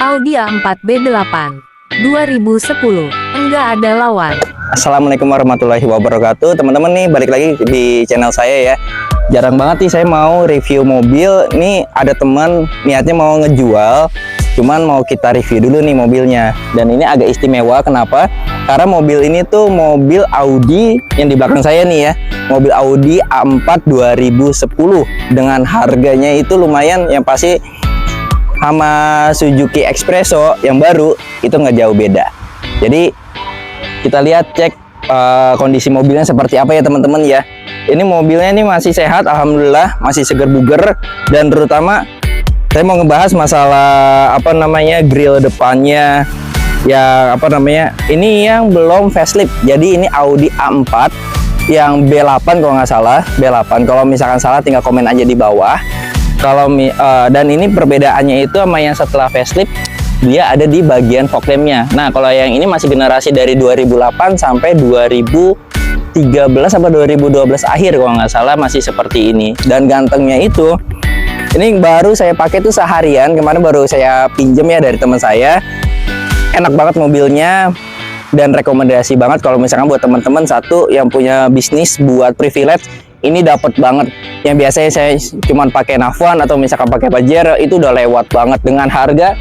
Audi A4 B8 2010, enggak ada lawan. Assalamualaikum warahmatullahi wabarakatuh. Teman-teman nih, balik lagi di channel saya ya. Jarang banget nih saya mau review mobil. Nih ada teman niatnya mau ngejual, cuman mau kita review dulu nih mobilnya. Dan ini agak istimewa, kenapa? Karena mobil ini tuh mobil Audi yang di belakang saya nih ya. Mobil Audi A4 2010 dengan harganya itu lumayan, yang pasti sama Suzuki Expresso yang baru itu nggak jauh beda. Jadi kita lihat cek kondisi mobilnya seperti apa ya teman-teman ya. Ini mobilnya ini masih sehat, alhamdulillah, masih seger buger. Dan terutama saya mau ngebahas masalah apa namanya grill depannya ya, apa namanya, ini yang belum facelift. Jadi ini Audi A4 yang B8 kalau nggak salah, B8. Kalau misalkan salah tinggal komen aja di bawah. Kalau dan ini perbedaannya itu sama yang setelah facelift, dia ada di bagian fog lampnya. Nah, kalau yang ini masih generasi dari 2008 sampai 2013 sampai 2012 akhir kalau nggak salah, masih seperti ini. Dan gantengnya itu, ini baru saya pakai tuh seharian, kemarin baru saya pinjem ya dari teman saya. Enak banget mobilnya dan rekomendasi banget kalau misalkan buat teman-teman satu yang punya bisnis buat privilege. Ini dapat banget. Yang biasanya saya cuman pakai Nafwan atau misalkan pakai Pajero, itu udah lewat banget dengan harga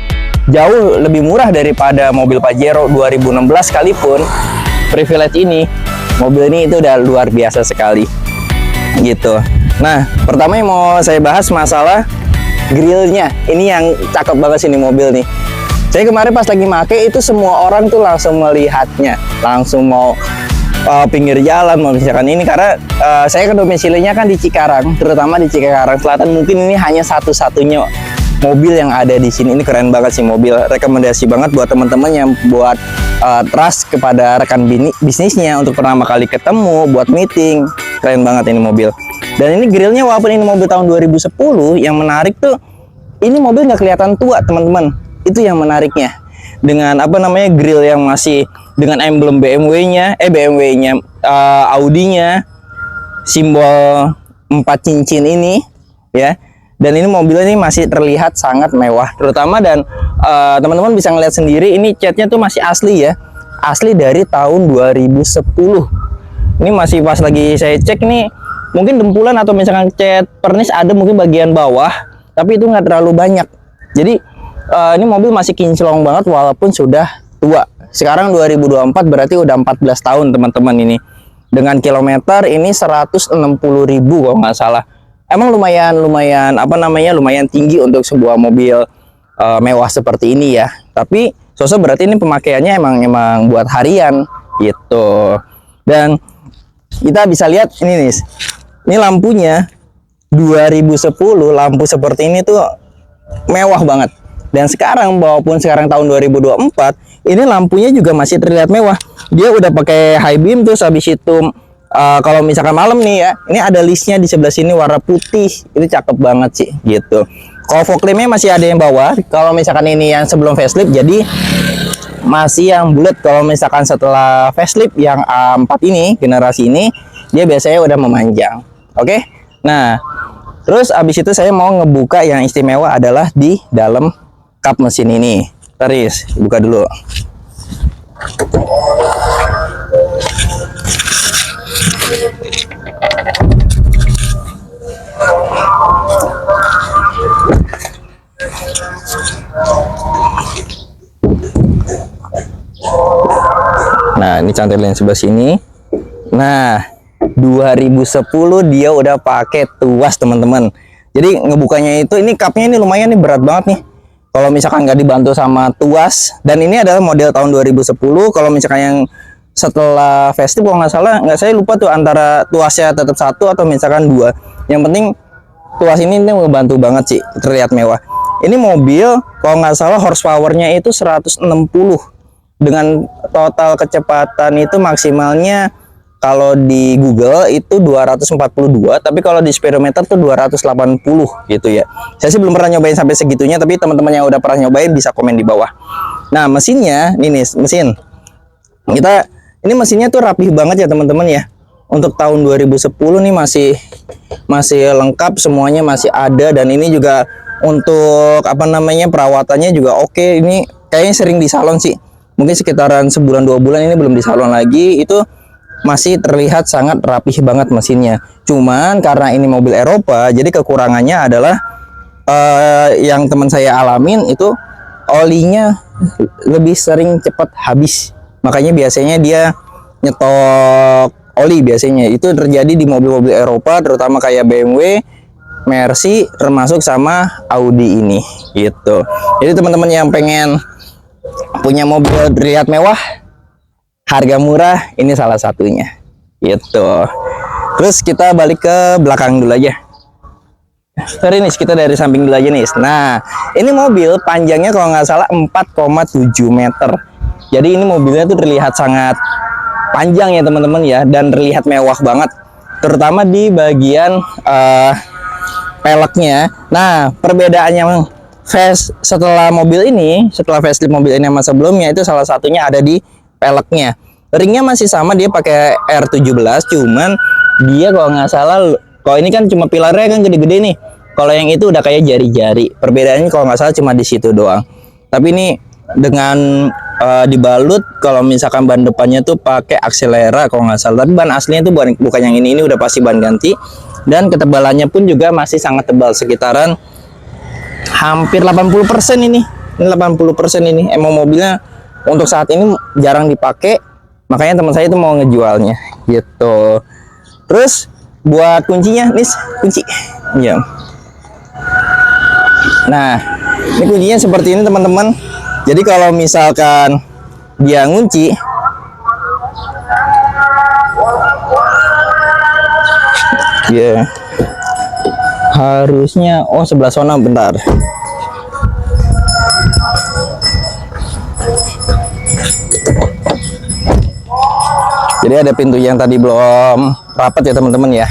jauh lebih murah daripada mobil Pajero 2016 sekalipun. Privilege ini, mobil ini itu udah luar biasa sekali gitu. Nah, pertama yang mau saya bahas masalah grillnya. Ini yang cakep banget sih ini mobil nih. Saya kemarin pas lagi make itu semua orang tuh langsung melihatnya, langsung mau pinggir jalan mau misalkan ini, karena saya kan domisilinya kan di Cikarang, terutama di Cikarang Selatan. Mungkin ini hanya satu-satunya mobil yang ada di sini. Ini keren banget sih mobil, rekomendasi banget buat teman-teman yang buat trust kepada rekan bisnisnya untuk pertama kali ketemu buat meeting. Keren banget ini mobil. Dan ini grillnya, walaupun ini mobil tahun 2010, yang menarik tuh ini mobil nggak kelihatan tua teman-teman. Itu yang menariknya, dengan apa namanya grill yang masih dengan emblem BMW-nya, Audi-nya, simbol 4 cincin ini ya. Dan ini mobilnya ini masih terlihat sangat mewah terutama, dan teman-teman bisa ngeliat sendiri ini catnya tuh masih asli ya, asli dari tahun 2010. Ini masih pas lagi saya cek nih, mungkin dempulan atau misalkan cat pernis ada mungkin bagian bawah, tapi itu nggak terlalu banyak. Jadi ini mobil masih kinclong banget walaupun sudah tua. Sekarang 2024 berarti udah 14 tahun teman-teman ini. Dengan kilometer ini 160.000 kalau nggak salah. Emang lumayan apa namanya, lumayan tinggi untuk sebuah mobil mewah seperti ini ya. Tapi sosok berarti ini pemakaiannya emang buat harian gitu. Dan kita bisa lihat ini nih. Ini lampunya 2010, lampu seperti ini tuh mewah banget. Dan sekarang, walaupun sekarang tahun 2024, ini lampunya juga masih terlihat mewah. Dia udah pakai high beam, terus habis itu kalau misalkan malam nih ya, ini ada listnya di sebelah sini warna putih. Itu cakep banget sih gitu. Kalau fog lampnya masih ada yang bawah. Kalau misalkan ini yang sebelum facelift, jadi masih yang bulat. Kalau misalkan setelah facelift yang A4 ini, generasi ini, dia biasanya udah memanjang. Oke. Nah, terus abis itu saya mau ngebuka yang istimewa adalah di dalam kap mesin ini. Taris, buka dulu. Nah, ini cantilan sebelah sini. Nah, 2010 dia udah pakai tuas teman-teman. Jadi ngebukanya itu, ini kapnya ini lumayan nih, berat banget nih kalau misalkan nggak dibantu sama tuas. Dan ini adalah model tahun 2010. Kalau misalkan yang setelah facelift kalau nggak salah, saya lupa tuh antara tuasnya tetap satu atau misalkan dua. Yang penting tuas ini ngebantu banget sih, terlihat mewah. Ini mobil kalau nggak salah horsepowernya itu 160 dengan total kecepatan itu maksimalnya kalau di Google itu 242, tapi kalau di speedometer tuh 280 gitu ya. Saya sih belum pernah nyobain sampai segitunya, tapi teman-teman yang udah pernah nyobain bisa komen di bawah. Nah, mesinnya, ini nih mesin. Ini mesinnya tuh rapih banget ya teman-teman ya. Untuk tahun 2010 nih masih lengkap, semuanya masih ada. Dan ini juga Untuk apa namanya perawatannya juga oke. Ini kayaknya sering di salon sih, mungkin sekitaran sebulan 2 bulan ini belum di salon lagi. Itu masih terlihat sangat rapih banget mesinnya. Cuman karena ini mobil Eropa, jadi kekurangannya adalah yang teman saya alamin itu olinya lebih sering cepat habis. Makanya biasanya dia nyetok oli, biasanya itu terjadi di mobil-mobil Eropa, terutama kayak BMW, Mercy, termasuk sama Audi ini gitu. Jadi teman-teman yang pengen punya mobil terlihat mewah, harga murah, ini salah satunya gitu. Terus kita balik ke belakang dulu aja. Sorry nih, kita dari samping dulu aja nih. Nah, ini mobil panjangnya kalau nggak salah 4,7 meter. Jadi ini mobilnya tuh terlihat sangat panjang ya teman-teman ya, dan terlihat mewah banget, terutama di bagian peleknya. Nah, perbedaannya setelah facelift mobil ini sama sebelumnya itu salah satunya ada di peleknya. Ringnya masih sama, dia pakai R17, cuman dia kalau nggak salah, kalau ini kan cuma pilarnya kan gede-gede nih. Kalau yang itu udah kayak jari-jari. Perbedaannya kalau nggak salah cuma di situ doang. Tapi ini dengan dibalut, kalau misalkan ban depannya tuh pakai Axelera kalau nggak salah. Tapi ban aslinya tuh bukan yang ini udah pasti ban ganti. Dan ketebalannya pun juga masih sangat tebal, sekitaran hampir 80% ini. Ini 80% ini. Emang mobilnya untuk saat ini jarang dipakai, makanya teman saya itu mau ngejualnya gitu. Terus buat kuncinya, nis kunci. Ya. Nah, ini kuncinya seperti ini teman-teman. Jadi kalau misalkan dia ngunci, ya harusnya sebelah sana, bentar. Jadi ada pintu yang tadi belum rapat ya teman-teman ya.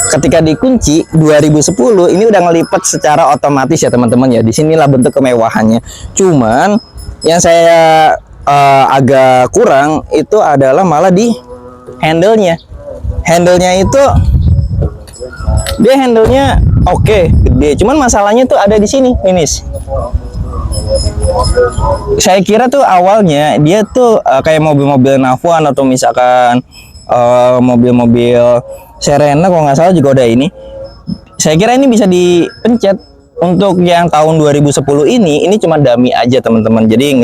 Ketika dikunci 2010 ini udah ngelipat secara otomatis ya teman-teman ya. Disinilah bentuk kemewahannya. Cuman yang saya agak kurang itu adalah malah di handle-nya. Handle-nya itu dia handle-nya oke, gede. Cuman masalahnya tuh ada di sini, Minis. Saya kira tuh awalnya dia tuh kayak mobil-mobil Navan atau misalkan mobil-mobil Serena kalau nggak salah juga udah ini. Saya kira ini bisa dipencet. Untuk yang tahun 2010 ini cuma dummy aja teman-teman. Jadi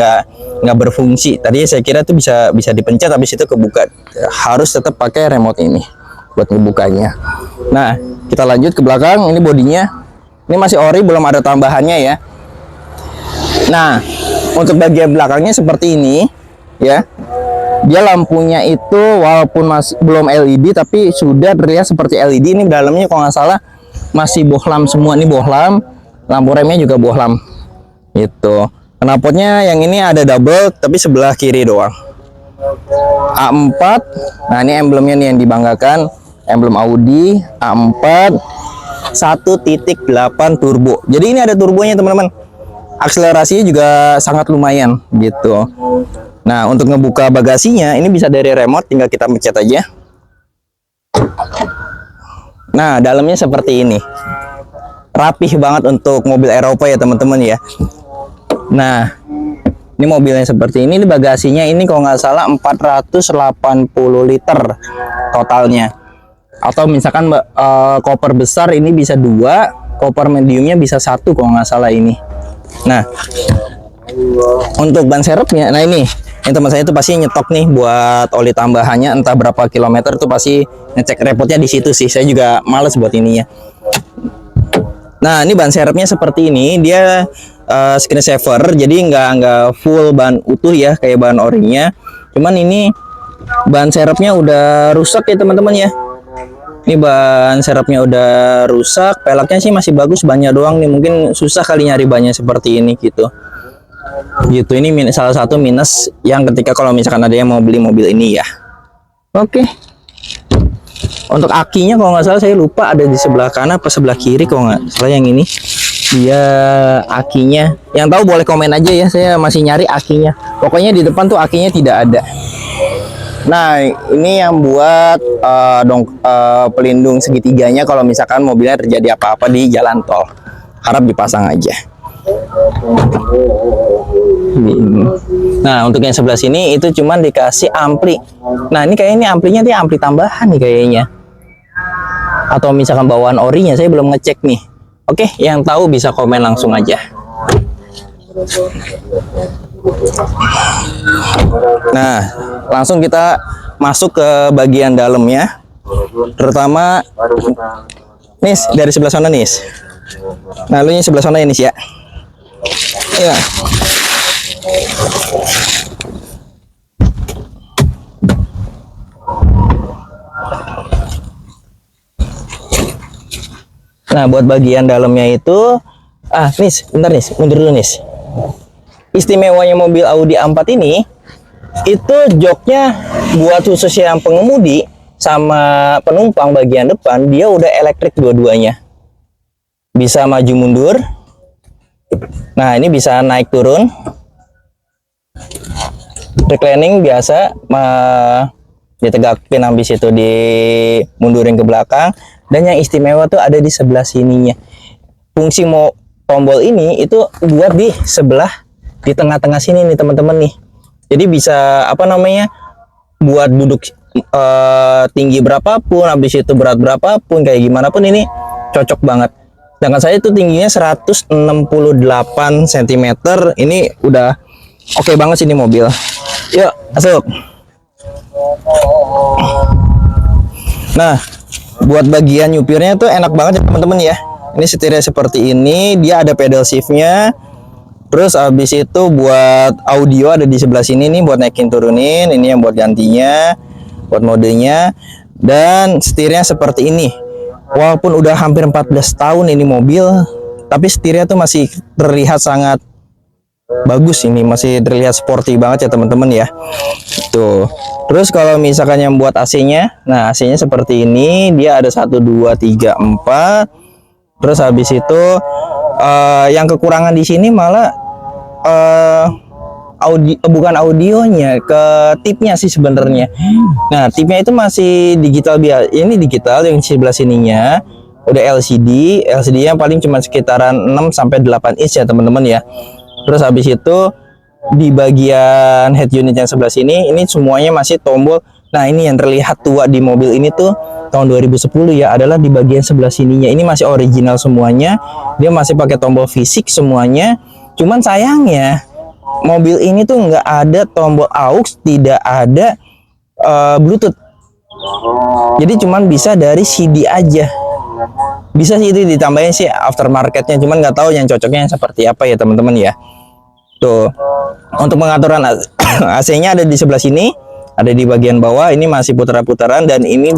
nggak berfungsi. Tadi saya kira tuh bisa dipencet, habis itu kebuka. Harus tetap pakai remote ini buat ngebukanya. Nah, kita lanjut ke belakang. Ini bodinya. Ini masih ori, belum ada tambahannya ya. Nah, untuk bagian belakangnya seperti ini ya. Dia lampunya itu walaupun masih belum LED tapi sudah terlihat seperti LED. Ini dalamnya kalau nggak salah masih bohlam semua. Ini bohlam, lampu remnya juga bohlam gitu. Knalpotnya yang ini ada double tapi sebelah kiri doang. A4. Nah, ini emblemnya nih yang dibanggakan, emblem Audi A4 1.8 turbo. Jadi ini ada turbonya teman-teman. Akselerasinya juga sangat lumayan gitu. Nah, untuk ngebuka bagasinya ini bisa dari remote, tinggal kita pencet aja. Nah, dalamnya seperti ini. Rapih banget untuk mobil Eropa ya teman-teman ya. Nah, ini mobilnya seperti ini. Ini bagasinya ini kalau nggak salah 480 liter totalnya. Atau misalkan koper besar ini bisa 2, koper mediumnya bisa 1 kalau nggak salah ini. Nah, untuk ban serepnya, nah ini teman saya itu pasti nyetok nih buat oli tambahannya, entah berapa kilometer tuh pasti ngecek repotnya di situ sih. Saya juga males buat ininya. Nah, ini ban serepnya seperti ini, dia screen saver, jadi nggak full ban utuh ya kayak ban orinya. Cuman ini ban serepnya udah rusak ya teman-teman ya. Ini ban serepnya udah rusak, peleknya sih masih bagus, bannya doang nih, mungkin susah kali nyari bannya seperti ini gitu. Ini salah satu minus yang ketika kalau misalkan ada yang mau beli mobil ini ya. Oke. Untuk akinya kalau nggak salah saya lupa ada di sebelah kanan apa sebelah kiri, kalau nggak salah yang ini. Dia akinya, yang tahu boleh komen aja ya, saya masih nyari akinya. Pokoknya di depan tuh akinya tidak ada. Nah, ini yang buat pelindung segitiganya kalau misalkan mobilnya terjadi apa-apa di jalan tol. harap dipasang aja. Nah, untuk yang sebelah sini itu cuman dikasih ampli. Nah, ini kayaknya ini amplinya dia ampli tambahan nih kayaknya. Atau misalkan bawaan orinya, saya belum ngecek nih. Oke, yang tahu bisa komen langsung aja. Nah, langsung kita masuk ke bagian dalamnya. Terutama Nis, dari sebelah sana Nis. Nah, lu yang sebelah sana ya Nis ya. Iya. Nah, buat bagian dalamnya itu, Nis, bentar Nis, mundur dulu Nis. Istimewanya mobil Audi A4 ini, itu joknya buat khusus yang pengemudi sama penumpang bagian depan, dia udah elektrik dua-duanya. Bisa maju mundur. Nah, ini bisa naik turun. Reclining biasa, ditegakin habis itu dimundurin ke belakang. Dan yang istimewa tuh ada di sebelah sininya. Fungsi tombol ini itu buat di sebelah, di tengah-tengah sini nih teman-teman nih. Jadi bisa apa namanya, buat duduk tinggi berapapun, habis itu berat berapapun, kayak gimana pun ini cocok banget. Sedangkan saya itu tingginya 168 cm. Ini udah oke banget sih ini mobil. Yuk masuk. Nah, buat bagian nyupirnya tuh enak banget ya teman-teman ya. Ini setirnya seperti ini, dia ada pedal shiftnya. Terus habis itu buat audio ada di sebelah sini nih, buat naikin turunin. Ini yang buat gantinya, buat modenya. Dan setirnya seperti ini. Walaupun udah hampir 14 tahun ini mobil, tapi setirnya tuh masih terlihat sangat bagus, ini masih terlihat sporty banget ya teman-teman ya. Tuh. Terus kalau misalkan yang buat AC-nya, nah AC-nya seperti ini, dia ada 1 2 3 4. Terus habis itu yang kekurangan di sini malah bukan audionya, ke tipnya sih sebenarnya. Nah, tipnya itu masih digital biasa. Ini digital, yang sebelah sininya udah LCD. LCD-nya paling cuma sekitaran 6 sampai 8 inch ya teman-teman ya. Terus habis itu di bagian head unit yang sebelah sini, ini semuanya masih tombol. Nah, ini yang terlihat tua di mobil ini tuh tahun 2010 ya, adalah di bagian sebelah sininya. Ini masih original semuanya. Dia masih pakai tombol fisik semuanya. Cuman sayangnya mobil ini tuh nggak ada tombol aux, tidak ada Bluetooth. Jadi cuman bisa dari CD aja. Bisa sih itu ditambahin sih aftermarketnya, cuman nggak tahu yang cocoknya yang seperti apa ya teman-teman ya. Tuh, untuk pengaturan AC-nya ada di sebelah sini, ada di bagian bawah. Ini masih putar-putaran dan ini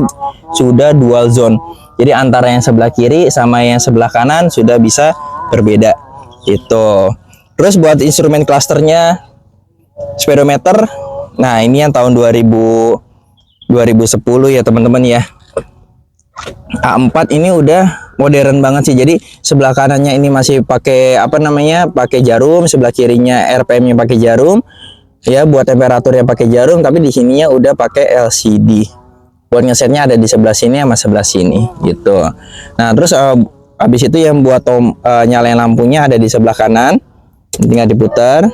sudah dual zone. Jadi antara yang sebelah kiri sama yang sebelah kanan sudah bisa berbeda. Itu. Terus buat instrumen clusternya, speedometer. Nah, ini yang tahun 2010 ya teman-teman ya. A4 ini udah modern banget sih. Jadi sebelah kanannya ini masih pakai apa namanya, pakai jarum, sebelah kirinya RPM-nya pakai jarum. Ya, buat temperaturnya pakai jarum, tapi di sininya udah pakai LCD. Buat ngesetnya ada di sebelah sini sama sebelah sini gitu. Nah, terus habis itu yang buat nyalain lampunya ada di sebelah kanan. Tinggal diputar.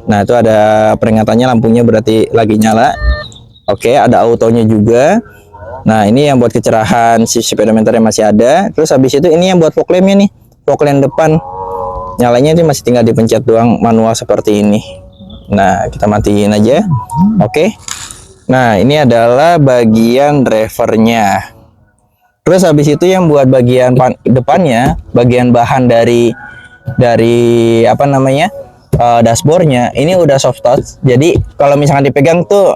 Nah, itu ada peringatannya, lampunya berarti lagi nyala. Oke, ada autonya juga. Nah, ini yang buat kecerahan si speedometernya masih ada. Terus habis itu ini yang buat fog lampnya nih, fog lamp depan. Nyalanya itu masih tinggal dipencet doang, manual seperti ini. Nah, kita matiin aja. Oke. Nah, ini adalah bagian drivernya. Terus habis itu yang buat bagian depannya, bagian bahan dari apa namanya, dashboardnya, ini udah soft touch. Jadi kalau misalkan dipegang tuh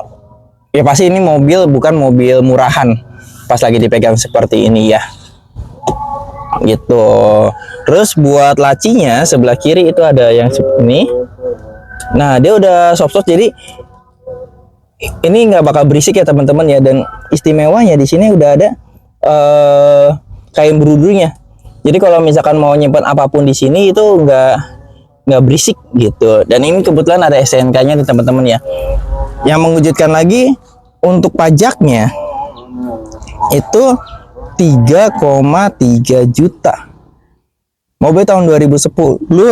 ya pasti ini mobil bukan mobil murahan pas lagi dipegang seperti ini ya, gitu. Terus buat lacinya sebelah kiri itu ada yang ini. Nah, dia udah soft touch, jadi ini nggak bakal berisik ya teman-teman ya. Dan istimewanya di sini udah ada kain berudunya. Jadi kalau misalkan mau nyimpan apapun di sini itu nggak berisik gitu. Dan ini kebetulan ada STNK-nya nih teman-teman ya. Yang mengejutkan lagi, untuk pajaknya itu 3,3 juta. mobil tahun 2010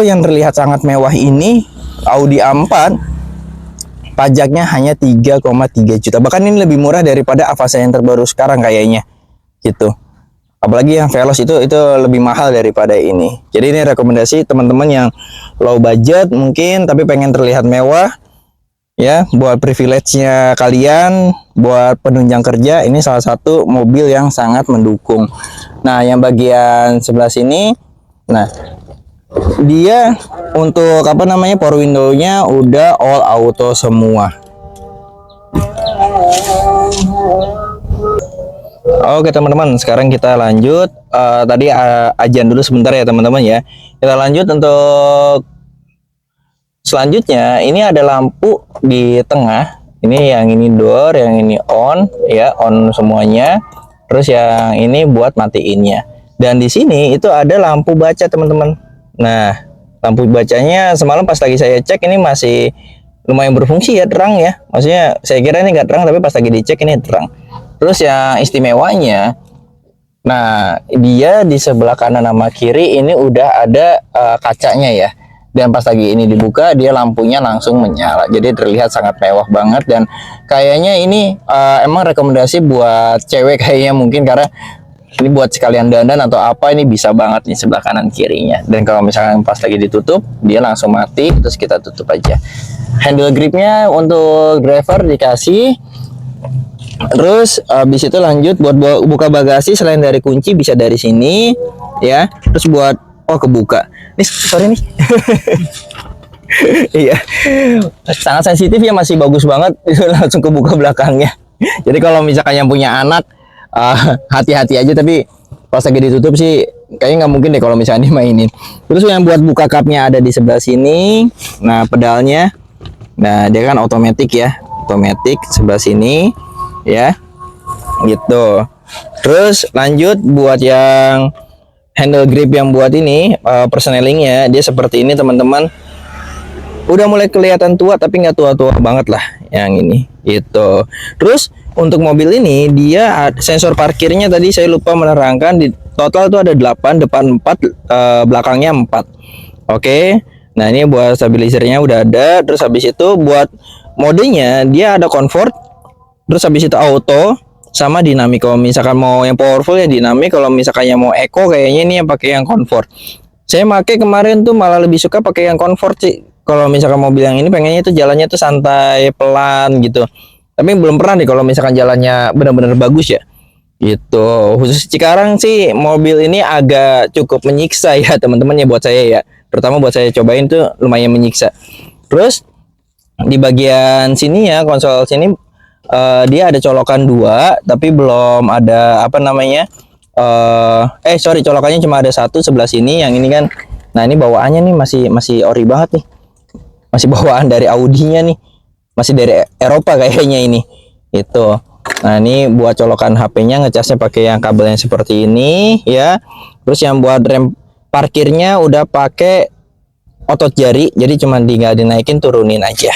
yang terlihat sangat mewah ini, Audi A4, pajaknya hanya 3,3 juta. Bahkan ini lebih murah daripada Avanza yang terbaru sekarang kayaknya gitu. Apalagi yang Veloz itu lebih mahal daripada ini. Jadi ini rekomendasi teman-teman yang low budget mungkin tapi pengen terlihat mewah ya, buat privilege-nya kalian, buat penunjang kerja, ini salah satu mobil yang sangat mendukung. Nah, yang bagian sebelah sini, nah dia untuk apa namanya, power window-nya udah all auto semua. Oke teman-teman, sekarang kita lanjut. Tadi ajan dulu sebentar ya teman-teman ya. Kita lanjut untuk selanjutnya. Ini ada lampu di tengah. Ini yang ini door, yang ini on ya, on semuanya. Terus yang ini buat matiinnya. Dan di sini itu ada lampu baca teman-teman. Nah, lampu bacanya semalam pas lagi saya cek ini masih lumayan berfungsi ya, terang ya. Maksudnya saya kira ini nggak terang, tapi pas lagi dicek ini terang. Terus yang istimewanya, nah dia di sebelah kanan sama kiri ini udah ada kacanya ya. Dan pas lagi ini dibuka, dia lampunya langsung menyala. Jadi terlihat sangat mewah banget. Dan kayaknya ini emang rekomendasi buat cewek kayaknya, mungkin karena ini buat sekalian dandan atau apa, ini bisa banget nih sebelah kanan kirinya. Dan kalau misalkan pas lagi ditutup, dia langsung mati, terus kita tutup aja. Handle gripnya untuk driver dikasih. Terus habis itu lanjut buat buka bagasi, selain dari kunci bisa dari sini ya. Terus buat kebuka. Nih sorry nih. Iya. Sangat sensitif ya, masih bagus banget. Itu langsung kebuka belakangnya. Jadi kalau misalkan yang punya anak hati-hati aja, tapi pas lagi ditutup sih kayaknya nggak mungkin deh kalau misalnya dimainin. Terus yang buat buka cupnya ada di sebelah sini. Nah, pedalnya. Nah, dia kan otomatis ya. Otomatis sebelah sini ya. Gitu. Terus lanjut buat yang handle grip yang buat ini, persnelingnya dia seperti ini teman-teman. Udah mulai kelihatan tua tapi nggak tua-tua banget lah yang ini gitu. Terus untuk mobil ini dia sensor parkirnya tadi saya lupa menerangkan, di total itu ada 8, depan 4, belakangnya 4. Oke. Nah, ini buat stabilizernya udah ada. Terus habis itu buat modenya dia ada comfort, terus habis itu auto sama dinamik. Kalau misalkan mau yang powerful ya dinamik, kalau misalkan yang mau eco kayaknya ini yang pakai yang comfort. Saya pakai kemarin tuh malah lebih suka pakai yang comfort sih. Kalau misalkan mobil yang ini pengennya tuh jalannya tuh santai, pelan gitu. Tapi belum pernah nih kalau misalkan jalannya benar-benar bagus ya. Gitu. Khusus Cikarang sih mobil ini agak cukup menyiksa ya teman-teman ya buat saya ya. Terutama buat saya cobain tuh lumayan menyiksa. Terus di bagian sini ya, konsol sini dia ada colokan 2 tapi belum ada apa namanya, sorry, colokannya cuma ada 1 sebelah sini, yang ini kan. Nah, ini bawaannya nih masih ori banget nih, masih bawaan dari Audinya nih, masih dari Eropa kayaknya ini itu. Nah, ini buat colokan HP-nya ngecasnya pakai yang kabel yang seperti ini ya. Terus yang buat rem parkirnya udah pakai otot jari, jadi cuma tinggal dinaikin turunin aja.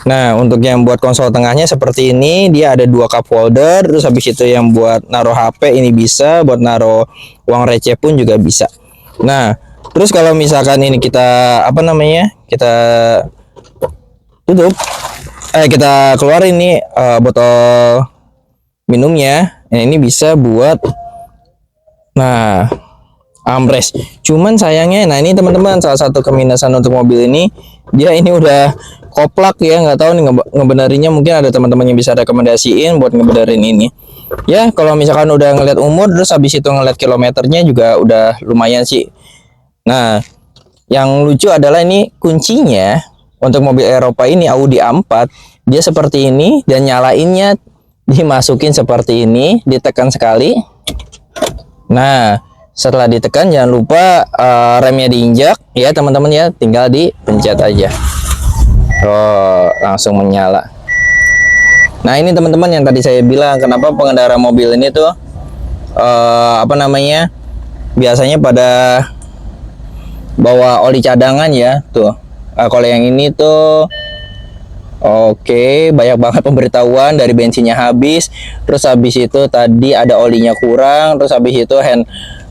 Nah, untuk yang buat konsol tengahnya seperti ini, dia ada 2 cup holder. Terus habis itu yang buat naruh HP ini bisa, buat naruh uang receh pun juga bisa. Nah, terus kalau misalkan ini kita apa namanya, kita tutup, kita keluarin nih botol minumnya. Nah, ini bisa buat armrest. Cuman sayangnya, nah ini teman-teman, salah satu keminusan untuk mobil ini, dia ini udah koplak ya, nggak tahu nih ngebenarinya. Mungkin ada teman-teman yang bisa rekomendasiin buat ngebenerin ini ya. Kalau misalkan udah ngeliat umur, terus habis itu ngeliat kilometernya juga udah lumayan sih. Nah, yang lucu adalah ini kuncinya untuk mobil Eropa ini, Audi A4, dia seperti ini, dan nyalainnya dimasukin seperti ini, ditekan sekali. Nah, setelah ditekan jangan lupa remnya diinjak ya teman-teman ya, tinggal dipencet aja. Langsung menyala. Nah, ini teman-teman yang tadi saya bilang kenapa pengendara mobil ini tuh apa namanya, biasanya pada bawa oli cadangan ya tuh. Kalau yang ini tuh banyak banget pemberitahuan, dari bensinnya habis, terus habis itu tadi ada olinya kurang, terus habis itu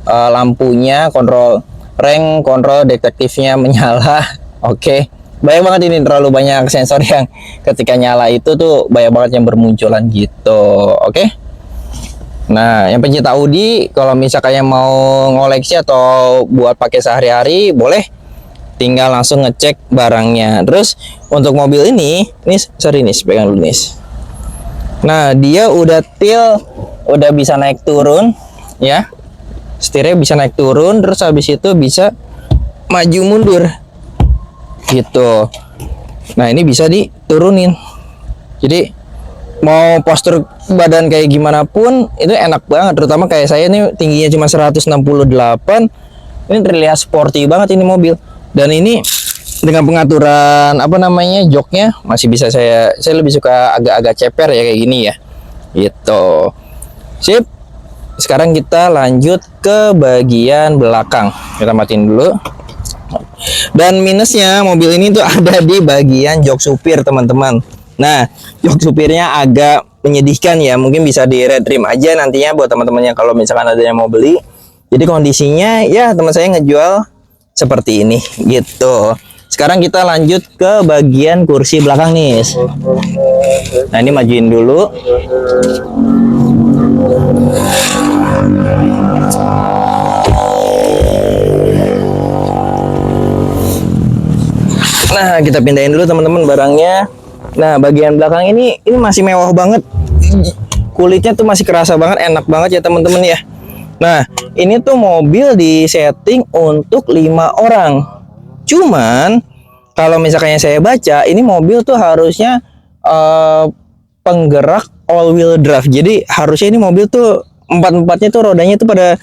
lampunya kontrol prank control detektifnya menyala. Oke. Banyak banget ini, terlalu banyak sensor yang ketika nyala itu tuh banyak banget yang bermunculan gitu. Oke. Nah, yang pencinta Audi kalau misalkan yang mau ngoleksi atau buat pakai sehari-hari boleh, tinggal langsung ngecek barangnya. Terus untuk mobil ini sorry nih, pegang dulu nih. Nah, dia udah udah bisa naik turun ya. Setirnya bisa naik turun, terus habis itu bisa maju mundur gitu. Nah, ini bisa diturunin. Jadi mau postur badan kayak gimana pun itu enak banget, terutama kayak saya nih tingginya cuma 168. Ini terlihat sporty banget ini mobil. Dan ini dengan pengaturan apa namanya joknya masih bisa, saya lebih suka agak-agak ceper ya kayak gini ya. Gitu. Sip. Sekarang kita lanjut ke bagian belakang. Kita matiin dulu. Dan minusnya mobil ini tuh ada di bagian jok supir, teman-teman. Nah, jok supirnya agak menyedihkan ya. Mungkin bisa di red trim aja nantinya buat teman-teman yang kalau misalkan ada yang mau beli. Jadi kondisinya ya teman saya ngejual seperti ini gitu. Sekarang kita lanjut ke bagian kursi belakang nih. Nah, ini majuin dulu. Nah, kita pindahin dulu teman-teman barangnya. Nah, bagian belakang ini masih mewah banget. Kulitnya tuh masih kerasa banget, enak banget ya teman-teman ya. Nah, ini tuh mobil disetting untuk 5 orang. Cuman kalau misalnya saya baca, ini mobil tuh harusnya penggerak all wheel drive. Jadi harusnya ini mobil tuh empat-empatnya tuh rodanya tuh pada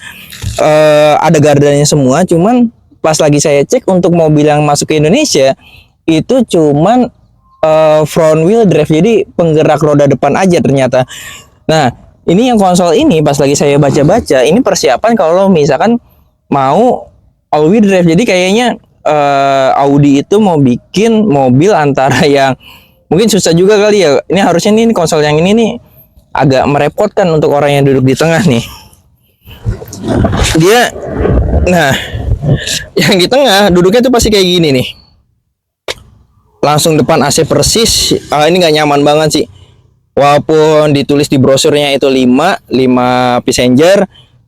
ada gardanya semua. Cuman pas lagi saya cek untuk mobil yang masuk ke Indonesia itu cuman front wheel drive, jadi penggerak roda depan aja ternyata. Nah, ini yang konsol ini pas lagi saya baca-baca, ini persiapan kalau misalkan mau all wheel drive. Jadi kayaknya Audi itu mau bikin mobil antara yang mungkin susah juga kali ya. Ini harusnya ini konsol yang ini nih agak merepotkan untuk orang yang duduk di tengah nih. Nah, yang di tengah duduknya tuh pasti kayak gini nih. Langsung depan AC persis. Ini nggak nyaman banget sih. Walaupun ditulis di brosurnya itu 5 passenger,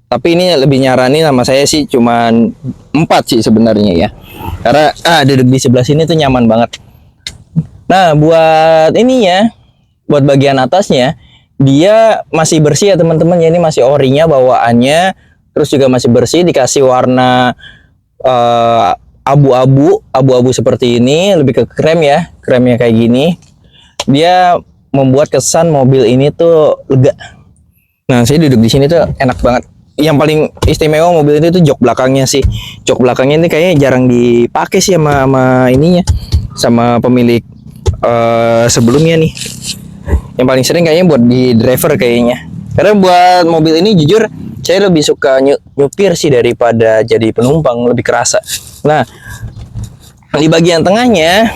tapi ini lebih nyaranin sama saya sih cuman 4 sih sebenarnya ya. Karena duduk di sebelah sini tuh nyaman banget. Nah, buat ininya, buat bagian atasnya dia masih bersih ya teman-teman ya. Ini masih orinya bawaannya, terus juga masih bersih, dikasih warna abu-abu seperti ini, lebih ke krem ya, kremnya kayak gini. Dia membuat kesan mobil ini tuh lega. Nah, saya duduk di sini tuh enak banget. Yang paling istimewa mobil ini tuh jok belakangnya sih. Jok belakangnya ini kayaknya jarang dipakai sih sama ininya, sama pemilik sebelumnya nih. Yang paling sering kayaknya buat di driver kayaknya. Karena buat mobil ini jujur saya lebih suka nyupir sih daripada jadi penumpang, lebih kerasa. Nah, di bagian tengahnya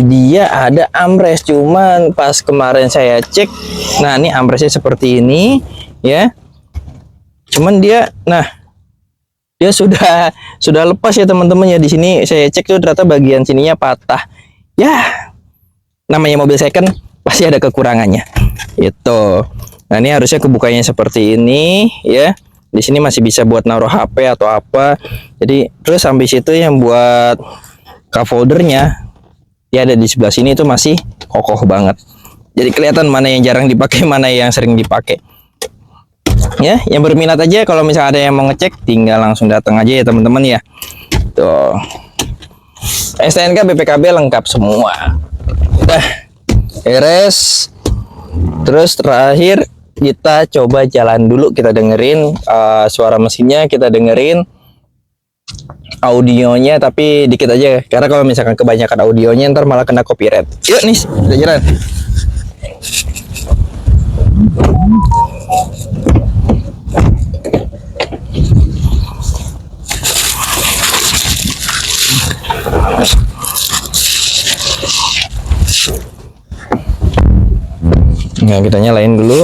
dia ada armrest, cuman pas kemarin saya cek, nah ini armrestnya seperti ini ya. Cuman dia sudah lepas ya teman-teman ya. Di sini saya cek tuh ternyata bagian sininya patah. Ya, namanya mobil second pasti ada kekurangannya. Itu. Nah, ini harusnya kebukanya seperti ini ya. Di sini masih bisa buat naruh HP atau apa. Jadi terus sampai situ yang buat cup holdernya ya ada di sebelah sini, itu masih kokoh banget. Jadi kelihatan mana yang jarang dipakai, mana yang sering dipakai. Ya, yang berminat aja kalau misalnya ada yang mau ngecek tinggal langsung datang aja ya teman-teman ya. Tuh. STNK BPKB lengkap semua. Beres. Terus terakhir kita coba jalan dulu, kita dengerin suara mesinnya, kita dengerin audionya tapi dikit aja, karena kalau misalkan kebanyakan audionya ntar malah kena copyright. Yuk nih, udah jalan. Nah, kita nyalain dulu.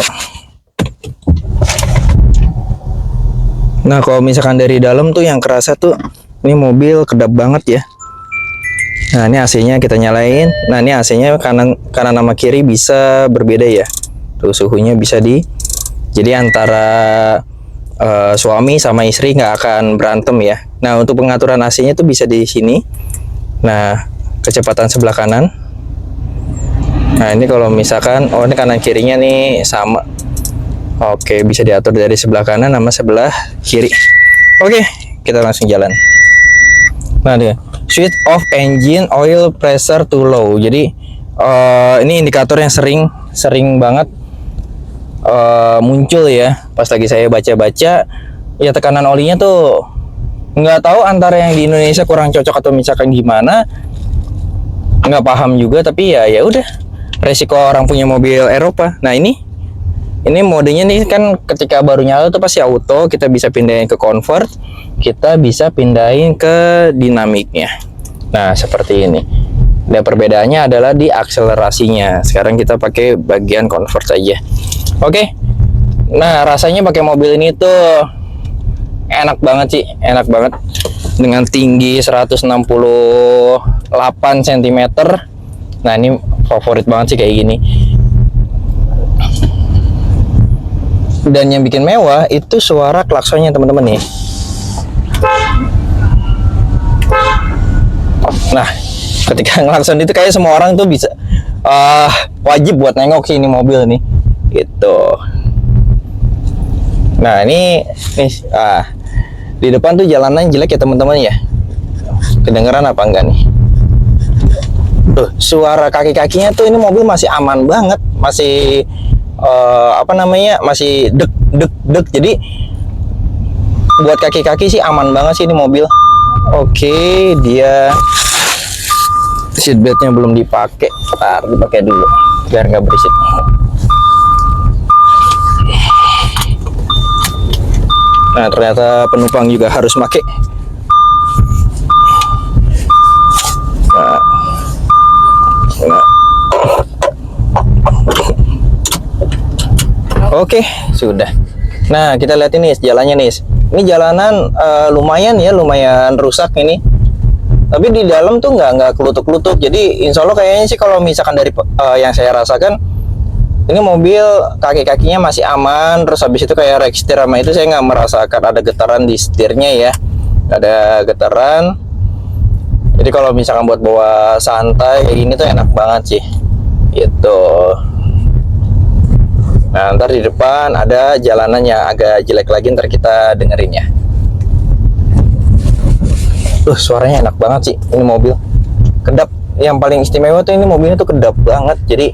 Nah, kalau misalkan dari dalam tuh yang kerasa tuh ini mobil kedap banget ya. Nah, ini AC-nya kita nyalain. Nah, ini AC-nya kanan sama kiri bisa berbeda ya. Tuh suhunya bisa jadi antara suami sama istri nggak akan berantem ya. Nah, untuk pengaturan AC-nya tuh bisa di sini. Nah, kecepatan sebelah kanan. Nah, ini kalau misalkan ini kanan kirinya nih sama. Oke, bisa diatur dari sebelah kanan sama sebelah kiri. Oke, kita langsung jalan. Nah, dia switch off engine oil pressure to low. Jadi ini indikator yang sering banget muncul ya pas lagi saya baca-baca. Ya, tekanan olinya tuh nggak tahu antara yang di Indonesia kurang cocok atau misalkan gimana, nggak paham juga. Tapi ya udah, resiko orang punya mobil Eropa. Nah, ini modenya nih kan ketika baru nyala tuh pasti auto, kita bisa pindahin ke convert, kita bisa pindahin ke dinamiknya. Nah, seperti ini. Dan perbedaannya adalah di akselerasinya. Sekarang kita pakai bagian convert saja. Oke. Nah, rasanya pakai mobil ini tuh enak banget sih, enak banget. Dengan tinggi 168 cm. Nah, ini favorit banget sih kayak gini. Dan yang bikin mewah itu suara klaksonnya teman-teman nih. Nah, ketika ngelakson itu kayak semua orang tuh bisa wajib buat nengok sih ini mobil nih gitu. Nah, ini di depan tuh jalanan jelek ya teman-teman ya. Kedengeran apa enggak nih? Tuh, suara kaki-kakinya tuh ini mobil masih aman banget, masih masih dek. Jadi buat kaki-kaki sih aman banget sih ini mobil. Oke, dia seatbeltnya belum dipakai. Ntar dipakai dulu biar nggak berisik. Nah, ternyata penumpang juga harus pakai. Nah. Oke, sudah. Nah, kita lihat ini jalannya nih. Ini jalanan lumayan rusak ini. Tapi di dalam tuh nggak kelutuk-kelutuk. Jadi insya Allah kayaknya sih kalau misalkan dari yang saya rasakan, ini mobil kaki-kakinya masih aman. Terus habis itu kayak rek setir sama itu saya nggak merasakan ada getaran di setirnya ya. Ada getaran. Jadi kalau misalkan buat bawa santai kayak gini tuh enak banget sih. Gitu. Nah, ntar di depan ada jalanan yang agak jelek lagi, ntar kita dengerin ya. Suaranya enak banget sih ini mobil. Kedap. Yang paling istimewa tuh ini mobilnya tuh kedap banget. Jadi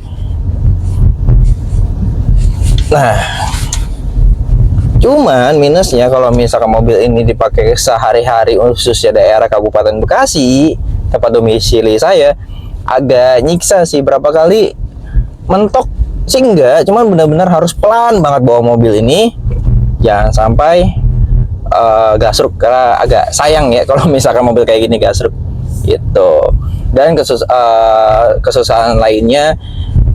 nah, cuman minusnya kalau misalkan mobil ini dipakai sehari-hari khususnya daerah Kabupaten Bekasi, tempat domisili saya, agak nyiksa sih. Berapa kali mentok sih enggak, cuman benar-benar harus pelan banget bawa mobil ini, jangan sampai gasruk, karena agak sayang ya kalau misalkan mobil kayak gini gasruk gitu. Dan kesusahan lainnya,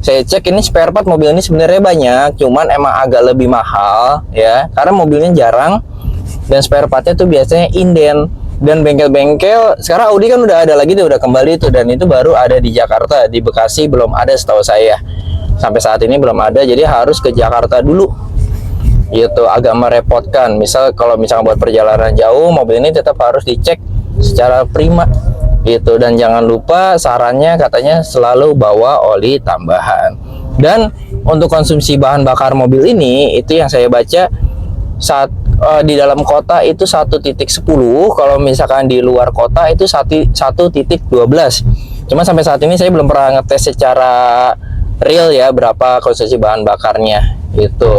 saya cek ini spare part mobil ini sebenarnya banyak, cuman emang agak lebih mahal ya, karena mobilnya jarang dan spare partnya tuh biasanya inden. Dan bengkel-bengkel sekarang Audi kan udah ada lagi, udah kembali tuh, dan itu baru ada di Jakarta. Di Bekasi belum ada setahu saya. Sampai saat ini belum ada, jadi harus ke Jakarta dulu. Itu agak merepotkan. Kalau misalnya buat perjalanan jauh, mobil ini tetap harus dicek secara prima gitu. Dan jangan lupa sarannya katanya selalu bawa oli tambahan. Dan untuk konsumsi bahan bakar mobil ini, itu yang saya baca di dalam kota itu 1.10, kalau misalkan di luar kota itu 1.12. Cuma sampai saat ini saya belum pernah ngetes secara real ya berapa konsumsi bahan bakarnya itu.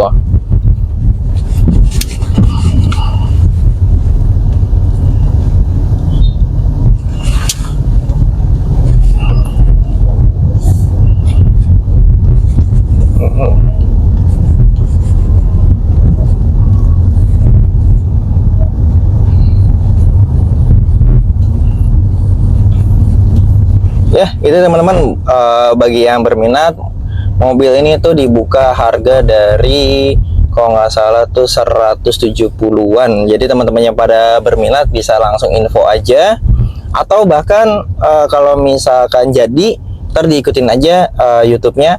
Ya, itu teman-teman, bagi yang berminat, mobil ini tuh dibuka harga dari kalau nggak salah tuh 170-an. Jadi teman-teman yang pada berminat bisa langsung info aja, atau bahkan kalau misalkan jadi ntar diikutin aja YouTube-nya.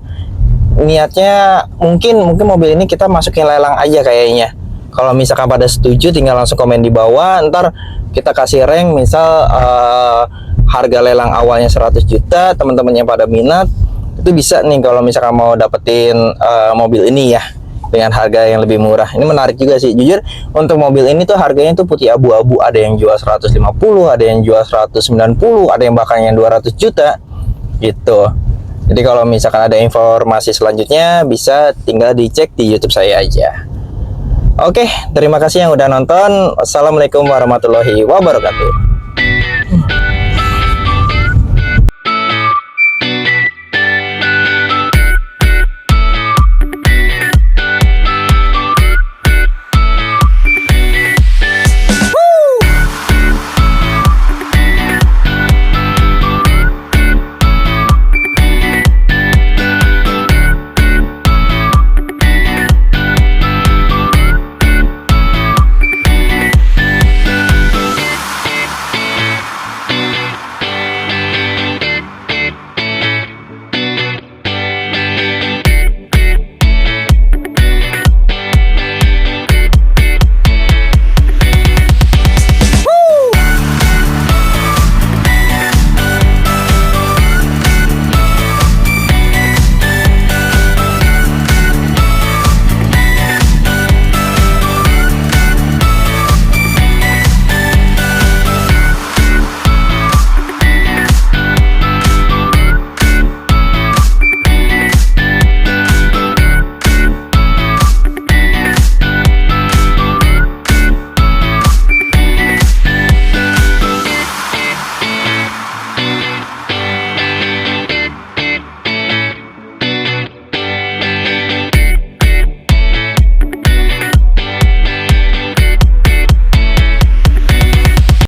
Niatnya mungkin mobil ini kita masukin lelang aja kayaknya. Kalau misalkan pada setuju tinggal langsung komen di bawah, ntar kita kasih rank misal harga lelang awalnya 100 juta, teman-teman yang pada minat itu bisa nih kalau misalkan mau dapetin mobil ini ya dengan harga yang lebih murah. Ini menarik juga sih, jujur untuk mobil ini tuh harganya tuh putih abu-abu, ada yang jual 150, ada yang jual 190, ada yang bahkan yang 200 juta gitu. Jadi kalau misalkan ada informasi selanjutnya bisa tinggal dicek di YouTube saya aja. Oke, terima kasih yang udah nonton. Wassalamualaikum warahmatullahi wabarakatuh.